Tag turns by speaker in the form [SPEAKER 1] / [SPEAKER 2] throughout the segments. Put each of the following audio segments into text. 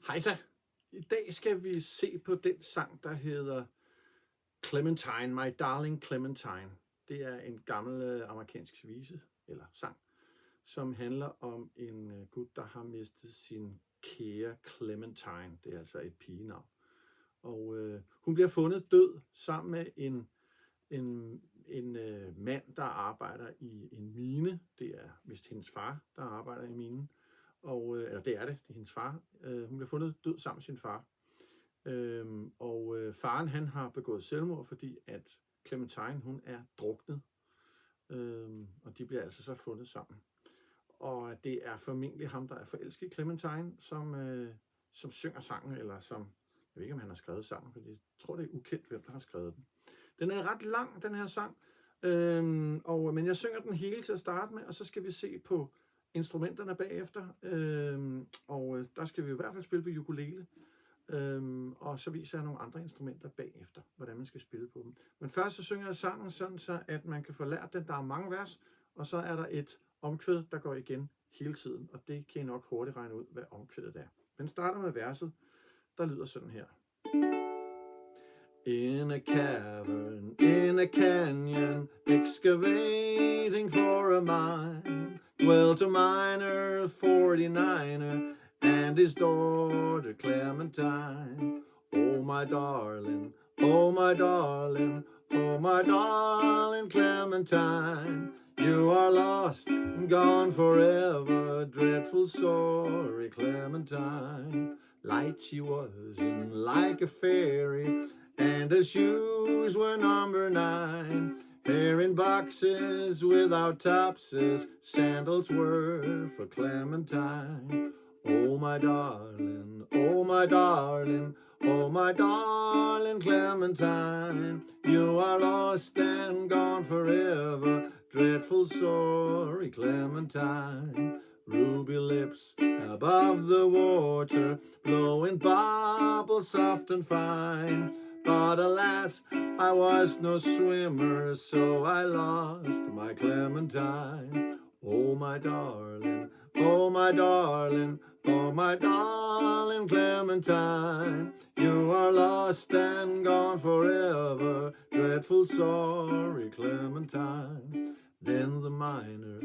[SPEAKER 1] Hejsa! I dag skal vi se på den sang, der hedder Clementine, My Darling Clementine. Det er en gammel amerikansk vise, eller sang, som handler om en gut, der har mistet sin kære Clementine. Det er altså et pigenavn. Og hun bliver fundet død sammen med en mand, der arbejder i en mine. Det er vist hendes far, der arbejder i minen. Eller det er hendes far. Hun bliver fundet død sammen med sin far. Faren han har begået selvmord, fordi at Clementine hun er druknet. Og de bliver altså så fundet sammen. Og det er formentlig ham, der er forelsket i Clementine, som synger sangen, eller som, jeg ved ikke om han har skrevet sangen, for jeg tror det er ukendt, hvem der har skrevet den. Den er ret lang, den her sang, men jeg synger den hele til at starte med, og så skal vi se på instrumenterne bagefter, og der skal vi i hvert fald spille på ukulele, og så viser jeg nogle andre instrumenter bagefter, hvordan man skal spille på dem. Men først så synger jeg sangen sådan, så at man kan få lært den. Der er mange vers, og så er der et omkvæd, der går igen hele tiden, og det kan I nok hurtigt regne ud, hvad omkvædet er. Den starter med verset, der lyder sådan her. In a cavern, in a canyon, excavating for a mine, dwelt a miner, 49er, and his daughter Clementine. Oh my darling, oh my darling, oh my darling Clementine, you are lost and gone forever, dreadful sorry Clementine. Light she was and like a fairy, and her shoes were number 9. Hair in boxes without topses, sandals were for Clementine. Oh my darling, oh my darling, oh my darling Clementine, you are lost and gone forever, dreadful sorry Clementine. Ruby lips above the water, blowing bubbles soft and fine. But alas, I was no swimmer, so I lost my Clementine. Oh my darling, oh my darling, oh my darling Clementine, you are lost and gone forever, dreadful sorry Clementine. Then the miner,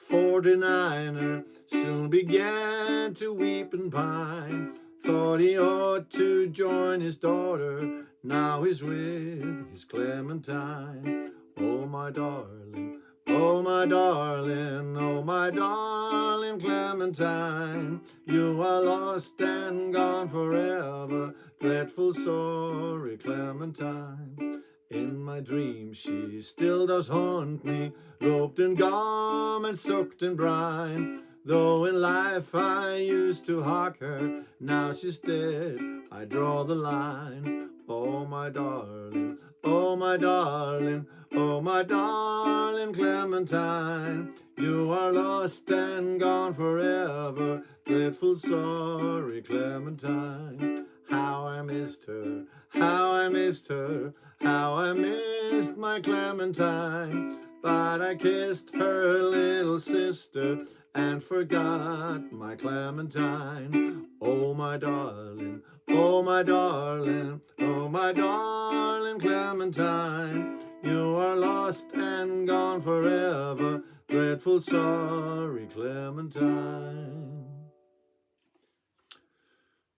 [SPEAKER 1] 49er, soon began to weep and pine. Thought he ought to join his daughter, now he's with his Clementine. Oh my darling, oh my darling, oh my darling Clementine, you are lost and gone forever, dreadful sorry Clementine. In my dreams she still does haunt me, roped in gum and soaked in brine. Though in life I used to hawk her, now she's dead, I draw the line. Oh my darling, oh my darling, oh my darling Clementine, you are lost and gone forever, dreadful sorry Clementine. How I missed her, how I missed her, how I missed my Clementine. But I kissed her little sister and forgot my Clementine. Oh my darling, oh my darling, oh my darling Clementine, you are lost and gone forever, dreadful sorry Clementine.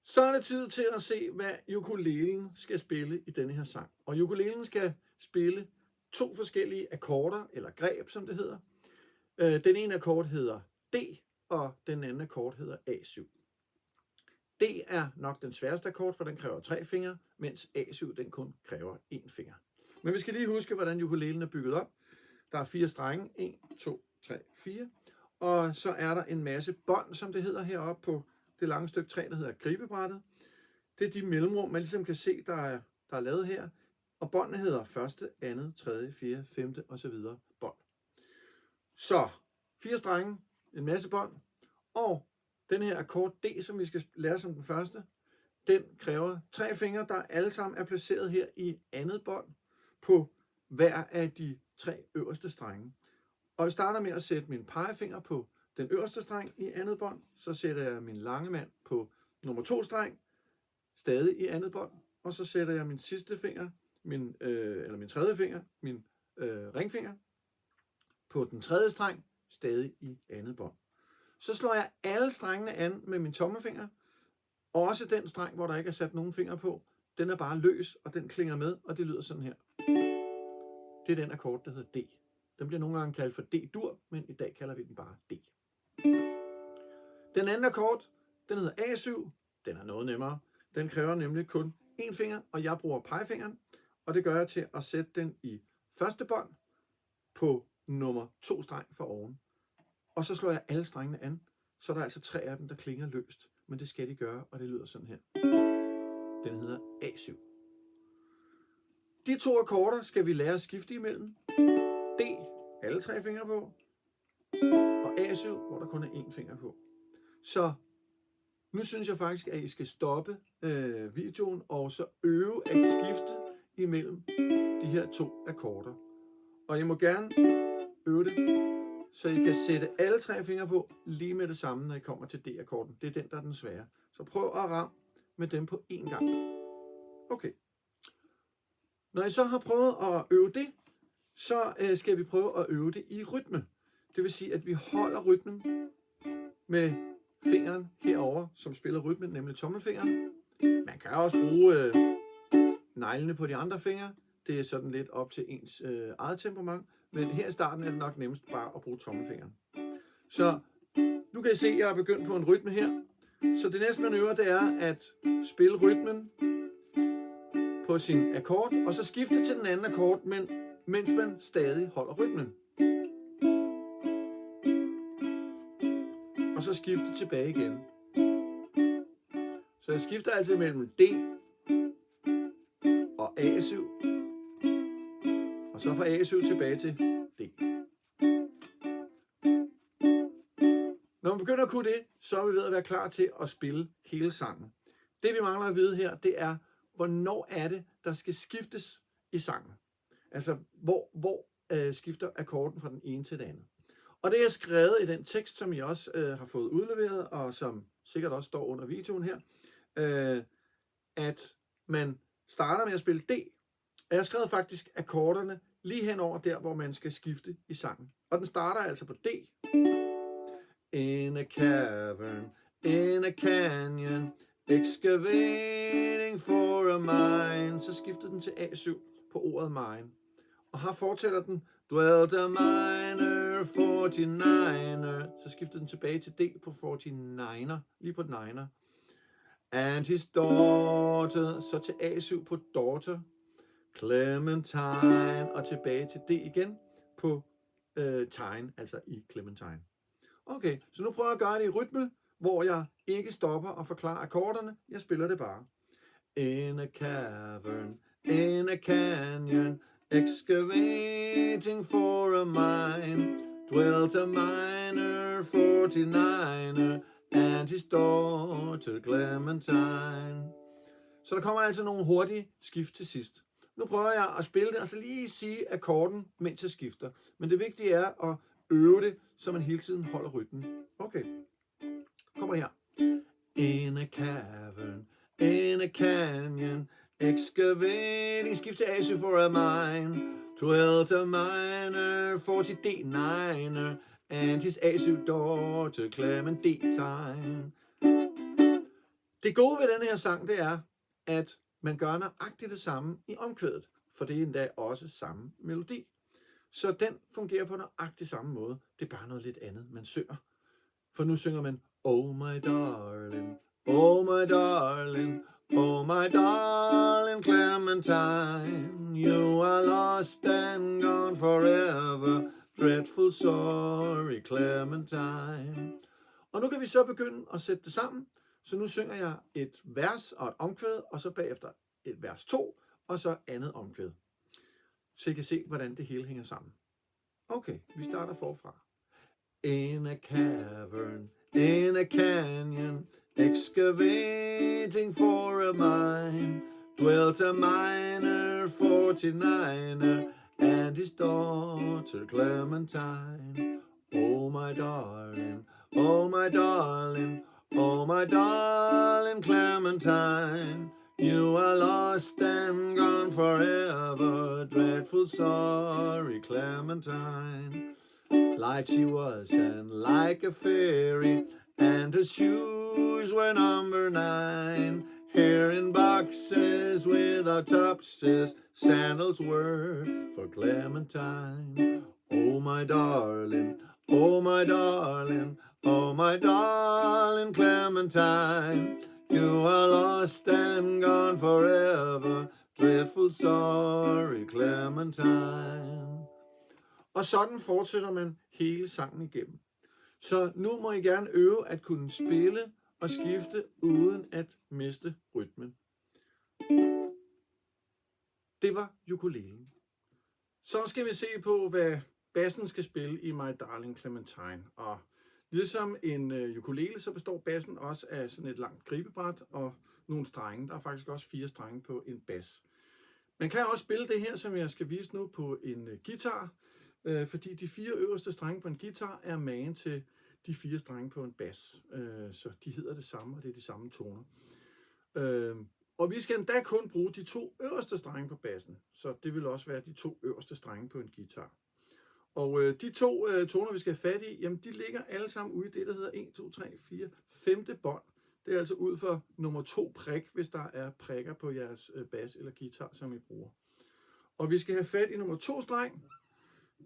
[SPEAKER 1] Så er det tid til at se, hvad ukulelen skal spille i denne her sang. Og ukulelen skal spille 2 forskellige akkorder, eller greb, som det hedder. Den ene akkord hedder D, og den anden akkord hedder A7. D er nok den sværeste akkord, for den kræver 3 fingre, mens A7 den kun kræver 1 finger. Men vi skal lige huske, hvordan ukulelen er bygget op. Der er 4 strenge, 1, 2, 3, 4. Og så er der en masse bånd, som det hedder heroppe på det lange stykke træ, der hedder gribebrættet. Det er de mellemrum, man ligesom kan se, der er lavet her. Og båndene hedder 1., 2., 3., 4., 5. og så videre bånd. Så 4 strenge, en masse bånd, og den her akkord D, som vi skal lære som den første, den kræver 3 fingre, der alle sammen er placeret her i andet bånd på hver af de 3 øverste strenge. Og jeg starter med at sætte min pegefinger på den øverste streng i andet bånd, så sætter jeg min lange mand på nummer 2 streng, stadig i andet bånd, og så sætter jeg min sidste finger, min tredje finger, min ringfinger, på den tredje streng, stadig i andet bånd. Så slår jeg alle strengene an med min tommelfinger, også den streng, hvor der ikke er sat nogen finger på, den er bare løs, og den klinger med, og det lyder sådan her. Det er den akkord, der hedder D. Den bliver nogle gange kaldt for D-dur, men i dag kalder vi den bare D. Den anden akkord, den hedder A7. Den er noget nemmere. Den kræver nemlig kun én finger, og jeg bruger pegefingeren, og det gør jeg til at sætte den i første bånd på nummer 2 streng for oven. Og så slår jeg alle strengene an, så der er altså 3 af dem, der klinger løst. Men det skal de gøre, og det lyder sådan her. Den hedder A7. De 2 akkorder skal vi lære at skifte imellem. D, alle 3 fingre på, og A7, hvor der kun er 1 finger på. Så nu synes jeg faktisk, at I skal stoppe videoen og så øve at skifte imellem de her 2 akkorder. Og I må gerne øve det, så I kan sætte alle 3 fingre på lige med det samme, når I kommer til D-akkorden. Det er den, der er den svære. Så prøv at ramme med dem på én gang. Okay. Når I så har prøvet at øve det, så skal vi prøve at øve det i rytme. Det vil sige, at vi holder rytmen med fingeren herover, som spiller rytmen, nemlig tommelfingeren. Man kan også bruge neglene på de andre fingre. Det er sådan lidt op til ens eget temperament. Men her i starten er det nok nemmest bare at bruge tommelfingeren. Så nu kan I se, at jeg er begyndt på en rytme her. Så det næste, man øver, det er at spille rytmen på sin akkord, og så skifte til den anden akkord, mens man stadig holder rytmen. Og så skifte tilbage igen. Så jeg skifter altså mellem D og A7, og så fra A7 tilbage til D. Når man begynder at kunne det, så er vi ved at være klar til at spille hele sangen. Det vi mangler at vide her, det er, hvornår er det, der skal skiftes i sangen. Altså, hvor skifter akkorden fra den ene til den anden. Og det er skrevet i den tekst, som I også har fået udleveret, og som sikkert også står under videoen her, at man starter med at spille D. Og jeg har skrevet faktisk akkorderne lige henover der, hvor man skal skifte i sangen. Og den starter altså på D. In a cavern, in a canyon, excavating for a mine. Så skifter den til A7 på ordet mine. Og her fortsætter den. Dwelt a miner, 49er. Så skifter den tilbage til D på 49er. Lige på den 9'er. And his daughter. Så til A7 på daughter. Clementine. Og tilbage til D igen på time, altså i Clementine. Okay, så nu prøver jeg at gøre det i rytme, hvor jeg ikke stopper og forklarer akkorderne. Jeg spiller det bare. In a cavern, in a canyon, excavating for a mine, dwelt a miner, 49er, and his daughter Clementine. Så der kommer altså nogle hurtige skift til sidst. Nu prøver jeg at spille det, og så lige sige akkorden, mens jeg skifter. Men det vigtige er at øve det, så man hele tiden holder rytmen. Okay, kommer her. In a cavern, in a canyon, excavating, skift til A7 for a mine, dwelt a miner, 40 D9er, and his A7 daughter Clementine. Det gode ved denne her sang, det er, at man gør nøjagtigt det samme i omkvædet, for det er endda også samme melodi. Så den fungerer på nøjagtigt samme måde. Det er bare noget lidt andet, man synger. For nu synger man, oh my darling, oh my darling, oh my darling Clementine, you are lost and gone forever, dreadful sorry Clementine. Og nu kan vi så begynde at sætte det sammen. Så nu synger jeg et vers og et omkvæd, og så bagefter et vers 2, og så andet omkvæd. Så I kan se, hvordan det hele hænger sammen. Okay, vi starter forfra. In a cavern, in a canyon, excavating for a mine, dwelt a miner, 49er, and his daughter Clementine. Oh my darling, oh my darling, Oh, my darling Clementine, you are lost and gone forever. Dreadful sorry, Clementine. Like she was and like a fairy, and her shoes were number 9. Hair in boxes without topses, sandals were for Clementine. Oh, my darling, oh, my darling, oh, my darling Clementine, you are lost and gone forever. Dreadful sorry, Clementine. Og sådan fortsætter man hele sangen igennem. Så nu må I gerne øve at kunne spille og skifte uden at miste rytmen. Det var ukulelen. Så skal vi se på, hvad bassen skal spille i My Darling Clementine. Og ligesom en ukulele, så består bassen også af sådan et langt gribebræt og nogle strenge. Der er faktisk også 4 strenge på en bas. Man kan også spille det her, som jeg skal vise nu, på en guitar, fordi de 4 øverste strenge på en guitar er magen til de 4 strenge på en bas. Så de hedder det samme, og det er de samme toner. Og vi skal endda kun bruge de 2 øverste strenge på bassen, så det vil også være de 2 øverste strenge på en guitar. Og de 2 toner, vi skal have fat i, jamen de ligger alle sammen ude i det, der hedder 1, 2, 3, 4, 5. bånd. Det er altså ud for nummer 2 prik, hvis der er prikker på jeres bas eller guitar, som I bruger. Og vi skal have fat i nummer 2 streng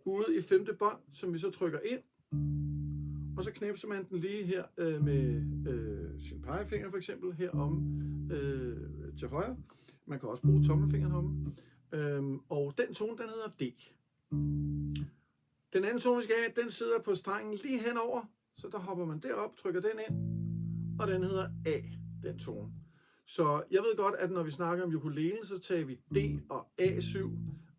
[SPEAKER 1] ude i 5. bånd, som vi så trykker ind. Og så knipser man den lige her med sin pegefinger for eksempel herom til højre. Man kan også bruge tommelfingeren om. Og den tone, den hedder D. Den anden tone, vi skal have, den sidder på strengen lige henover. Så der hopper man derop, trykker den ind. Og den hedder A, den tone. Så jeg ved godt, at når vi snakker om ukulelen, så tager vi D og A7.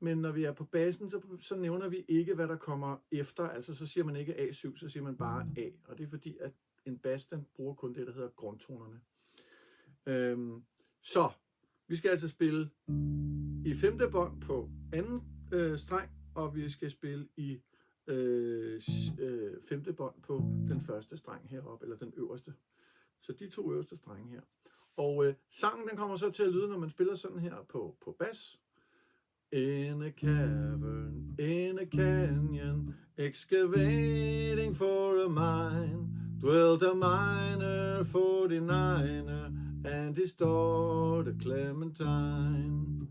[SPEAKER 1] Men når vi er på bassen, så nævner vi ikke, hvad der kommer efter. Altså så siger man ikke A7, så siger man bare A. Og det er fordi, at en bas, den bruger kun det, der hedder grundtonerne. Så vi skal altså spille i 5. bånd på anden streng, og vi skal spille i 5. bånd på den første streng heroppe, eller den øverste. Så de 2 øverste strenge her. Og sangen, den kommer så til at lyde, når man spiller sådan her på bas. In a cavern, in a canyon, excavating for a mine, dwelt a miner, 49er, and his daughter Clementine.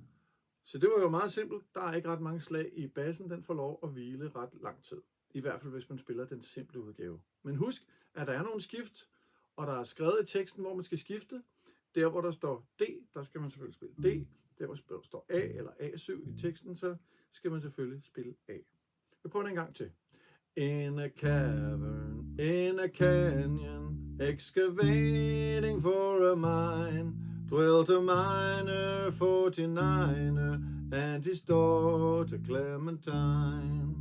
[SPEAKER 1] Så det var jo meget simpelt. Der er ikke ret mange slag i bassen. Den får lov at hvile ret lang tid. I hvert fald, hvis man spiller den simple udgave. Men husk, at der er nogle skift, og der er skrevet i teksten, hvor man skal skifte. Der, hvor der står D, der skal man selvfølgelig spille D. Der, hvor der står A eller A7 i teksten, så skal man selvfølgelig spille A. Vi prøver det en gang til. In a cavern, in a canyon, excavating for a mine, dwelt a miner, 49er, and his daughter Clementine.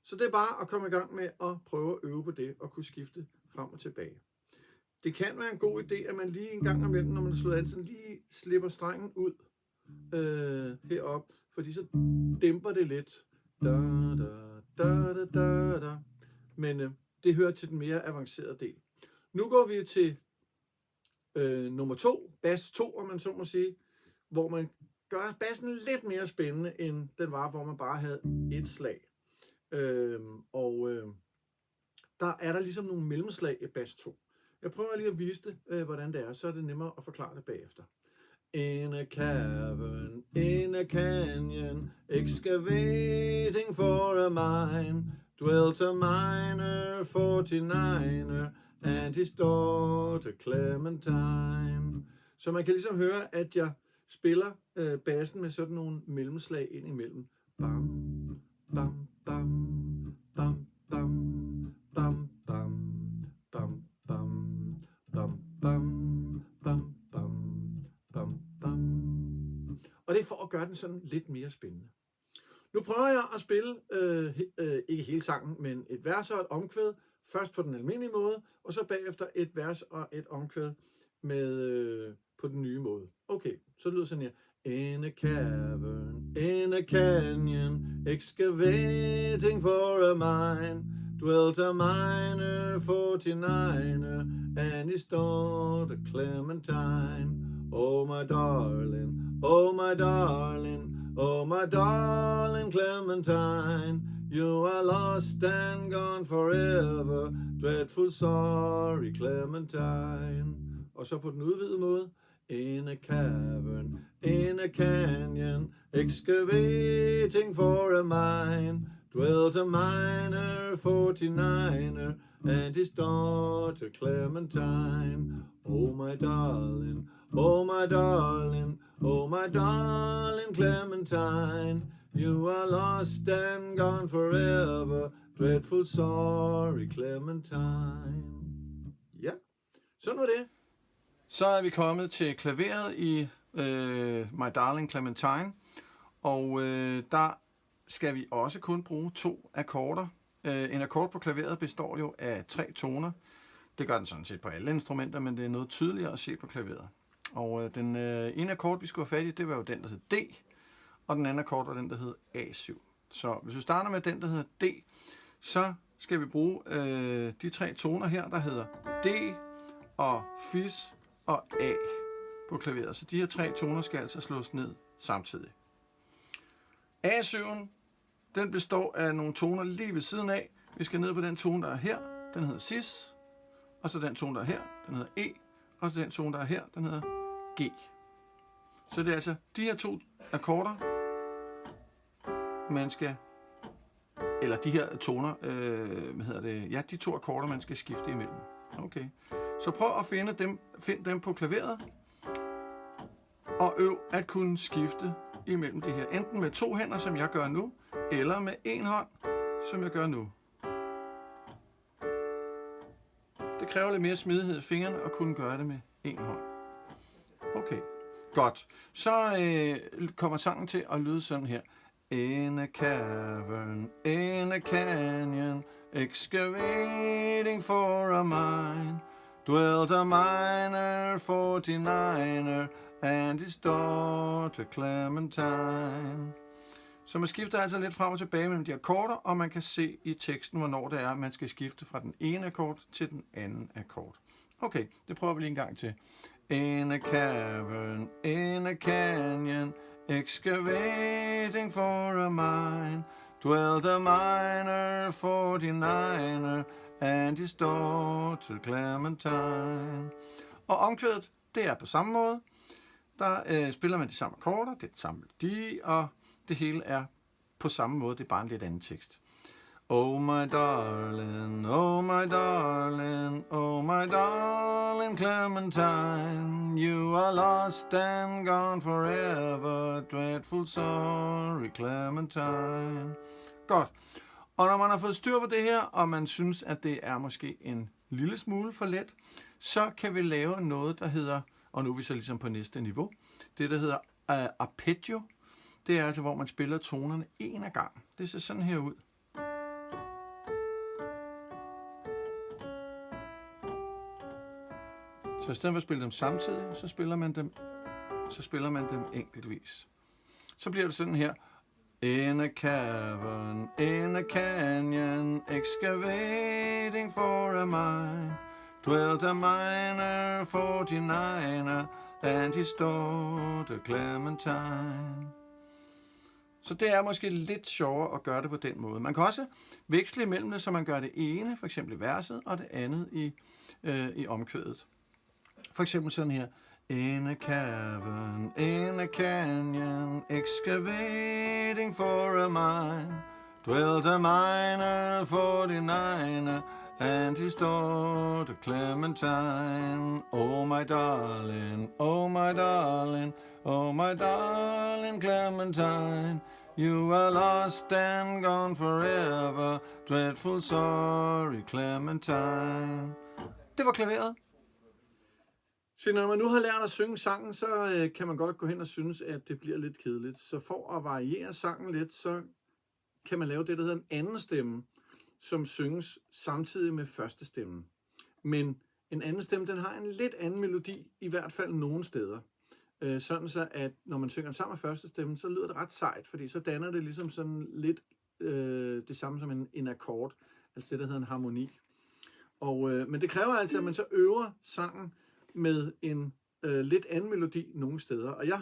[SPEAKER 1] Så det er bare at komme i gang med at prøve at øve på det og kunne skifte frem og tilbage. Det kan være en god idé, at man lige en gang imellem, når man slår an, sådan lige slipper strengen ud herop, fordi så dæmper det lidt. Da, da, da, da, da, da. Men det hører til den mere avancerede del. Nu går vi til nummer 2, bas 2, om man så må sige, hvor man gør bassen lidt mere spændende, end den var, hvor man bare havde et slag. Der er der ligesom nogle mellemslag i bas 2. Jeg prøver lige at vise det, hvordan det er, så er det nemmere at forklare det bagefter. In a cavern, in a canyon, excavating for a mine, dwelt a miner, 49er, and his daughter Clementine. Så man kan ligesom høre, at jeg spiller bassen med sådan nogle mellemslag ind imellem. Bam, bam, bam, bam, bam, bam, bam, bam, bam, bam, bam, bam, bam, bam, bam. Og det er for at gøre den sådan lidt mere spændende. Nu prøver jeg at spille, ikke hele sangen, men et vers og et omkvæd. Først på den almindelige måde, og så bagefter et vers og et omkvæd med, på den nye måde. Okay, så lyder sådan her. In a cavern, in a canyon, excavating for a mine, dwelt a miner 49er and his daughter Clementine. Oh my darling, oh my darling, oh my darling Clementine, you are lost and gone forever, dreadful sorry Clementine. Og så på den udvidede måde. In a cavern, in a canyon, excavating for a mine, dwelt a miner 49er and his daughter Clementine. Oh my darling, oh my darling, oh my darling Clementine, you are lost and gone forever, dreadful sorry Clementine. Ja, sådan var det. Så er vi kommet til klaveret i My Darling Clementine, og der skal vi også kun bruge 2 akkorder. En akkord på klaveret består jo af 3 toner. Det gør den sådan set på alle instrumenter, men det er noget tydeligere at se på klaveret. Og den ene akkord, vi skulle have fat i, det var jo den, der hed D, og den anden akkord var den, der hed A7. Så hvis vi starter med den, der hedder D, så skal vi bruge de 3 toner her, der hedder D og Fis og A på klaveret. Så de her 3 toner skal altså slås ned samtidig. A7'en, den består af nogle toner lige ved siden af. Vi skal ned på den tone, der er her, den hedder Cis, og så den tone, der er her, den hedder E, og så den tone, der er her, den hedder G. Så det er altså de her 2 akkorder, man skal, eller de her toner, ja, de 2 akkorder, man skal skifte imellem. Okay. Så prøv at find dem på klaveret, og øv at kunne skifte imellem det her. Enten med 2 hænder, som jeg gør nu, eller med 1 hånd, som jeg gør nu. Det kræver lidt mere smidighed i fingrene at kunne gøre det med 1 hånd. Okay, godt. Så kommer sangen til at lyde sådan her. In a cavern, in a canyon, excavating for a mine, dwelt a miner 49er and his daughter Clementine. Så man skifter altså lidt frem og tilbage mellem de akkorder, og man kan se i teksten, hvornår det er, man skal skifte fra den ene akkord til den anden akkord. Okay, det prøver vi lige en gang til. In a cavern, in a canyon, excavating for a mine, dwelt a miner 49er and his daughter Clementine. Og omkvædet, det er på samme måde. Der spiller man de samme akkorder, det er den samme melodi, og det hele er på samme måde, det er bare en lidt anden tekst. Oh my darling, oh my darling, oh my darling Clementine, you are lost and gone forever, dreadful sorry Clementine. Godt. Og når man har fået styr på det her, og man synes, at det er måske en lille smule for let, så kan vi lave noget, der hedder, og nu er vi så ligesom på næste niveau, det der hedder arpeggio. Det er altså, hvor man spiller tonerne en ad gang. Det ser sådan her ud. Så i stedet for at spille dem samtidig, så spiller man dem enkeltvis. Så bliver det sådan her. In a cavern, in a canyon, excavating for a mine, dwelt a miner 49er and his daughter Clementine. Så det er måske lidt sjovere at gøre det på den måde. Man kan også veksle imellem det, så man gør det ene, for eksempel i verset, og det andet i omkvædet. For eksempel sådan her. In a cavern, in a canyon, excavating for a mine, dwelt a miner 49er and his daughter Clementine. Oh my darling, oh my darling, oh my darling Clementine, you are lost and gone forever, dreadful sorry Clementine. Det var klaveret. Så når man nu har lært at synge sangen, så kan man godt gå hen og synes, at det bliver lidt kedeligt. Så for at variere sangen lidt, så kan man lave det, der hedder en anden stemme, som synges samtidig med første stemme. Men en anden stemme, den har en lidt anden melodi, i hvert fald nogle steder. Sådan så, at når man synger sammen med første stemme, så lyder det ret sejt, fordi så danner det ligesom sådan lidt det samme som en akkord. altså det, der hedder en harmoni. Men det kræver altså, at man så øver sangen med en lidt anden melodi nogle steder. Og jeg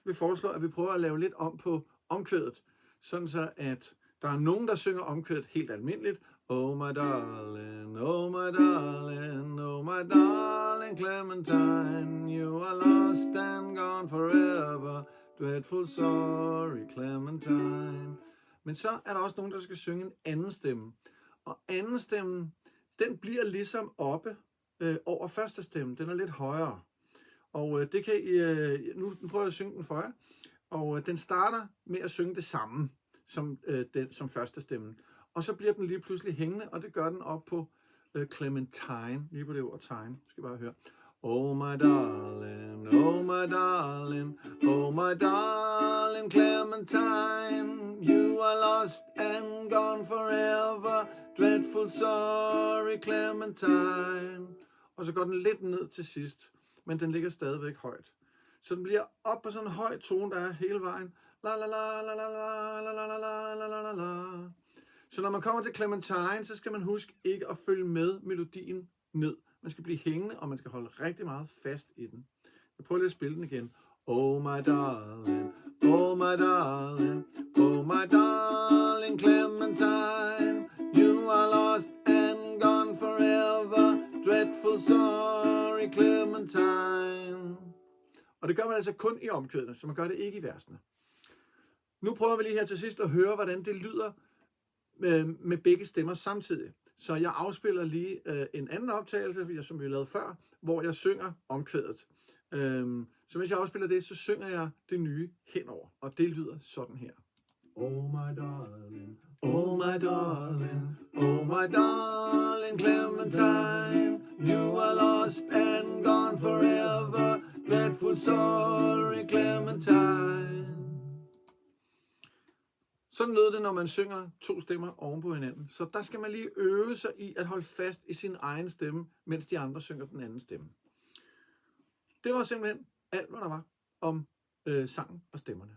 [SPEAKER 1] vil foreslå, at vi prøver at lave lidt om på omkvædet, sådan så at der er nogen, der synger omkvædet helt almindeligt. Oh my darling, oh my darling, oh my darling Clementine, you are lost and gone forever, dreadful sorry Clementine. Men så er der også nogen, der skal synge en anden stemme. Og anden stemmen, den bliver ligesom oppe over første stemme. Den er lidt højere. Og det kan I, nu prøver jeg at synge den for jer. Og den starter med at synge det samme som første stemme. Og så bliver den lige pludselig hængende, og det gør den op på Clementine. Lige på det ord time. Skal I bare høre. Oh my darling, oh my darling, oh my darling Clementine, you are lost and gone forever, dreadful sorry Clementine. Og så går den lidt ned til sidst, men den ligger stadigvæk højt. Så den bliver op på sådan en høj tone, der er hele vejen. La la la la la la la la la la la la. Så når man kommer til Clementine, så skal man huske ikke at følge med melodien ned. Man skal blive hængende, og man skal holde rigtig meget fast i den. Jeg prøver lige at spille den igen. Oh my darling, oh my darling, oh my darling Clementine, you are lost and gone forever, dreadful sorry Clementine. Og det gør man altså kun i omkvædene, så man gør det ikke i versene. Nu prøver vi lige her til sidst at høre, hvordan det lyder med begge stemmer samtidig. Så jeg afspiller lige en anden optagelse, som vi lavede før, hvor jeg synger omkvædet. Så hvis jeg afspiller det, så synger jeg det nye henover, og det lyder sådan her. Oh my darling, oh my darling, oh my darling Clementine, you are lost and gone forever, dreadful sorry Clementine. Sådan lød det, når man synger to stemmer oven på hinanden. Så der skal man lige øve sig i at holde fast i sin egen stemme, mens de andre synger den anden stemme. Det var simpelthen alt, hvad der var om sangen og stemmerne.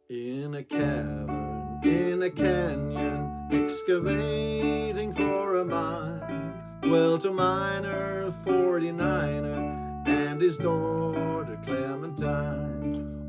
[SPEAKER 1] In a cavern, in a canyon, excavating for a mine, dwelt a miner, 49er, and his daughter Clementine.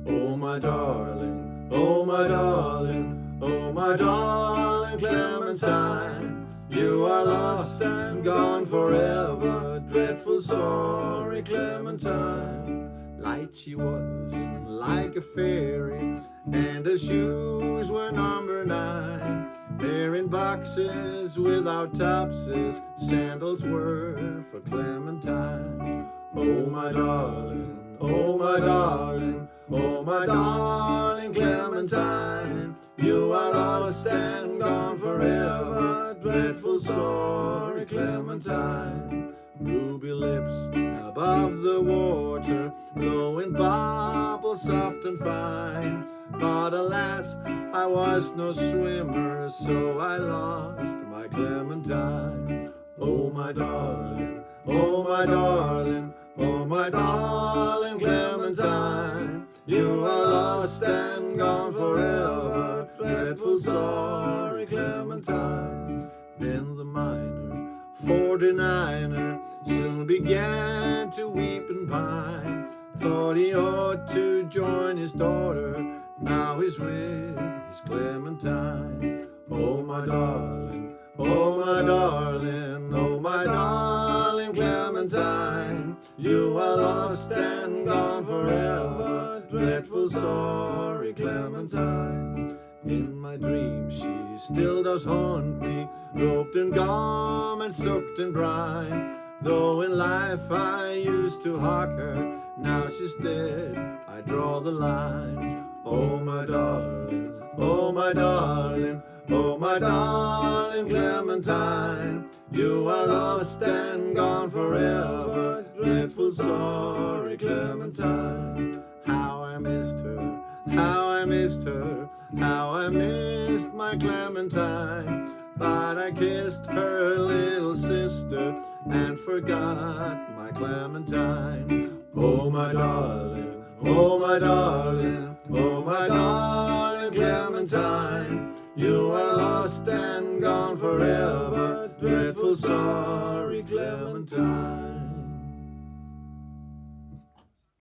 [SPEAKER 1] Oh my darling, oh my darling, oh my darling Clementine, you are lost and gone forever, dreadful sorry Clementine. Light she was and like a fairy, and her shoes were number 9. Hair in boxes without topses, sandals were for Clementine. Oh my darling, oh my darling, oh my darling Clementine, you are lost and gone forever, dreadful sorry Clementine. Ruby lips above the water, blowing bubbles soft and fine. But alas, I was no swimmer, so I lost my Clementine. Oh my darling, oh my darling, oh my darling Clementine, you are lost and gone forever, dreadful sorry Clementine. Then the miner, 49er, soon began to weep and pine. Thought he ought to join his daughter, now he's with his Clementine. Oh my darling, oh my darling, oh my darling Clementine, you are lost and gone forever, dreadful sorry Clementine. In my dreams she still does haunt me, roped in gum and soaked in brine. Though in life I used to hawk her, now she's dead, I draw the line. Oh my darling, oh my darling, oh my darling Clementine, you are lost and gone forever, dreadful sorry Clementine. How I missed her, how I missed her, how I missed my Clementine. But I kissed her little sister and forgot my Clementine. Oh my darling, oh my darling, oh my darling Clementine, you are lost and gone forever. Dreadful sorry Clementine.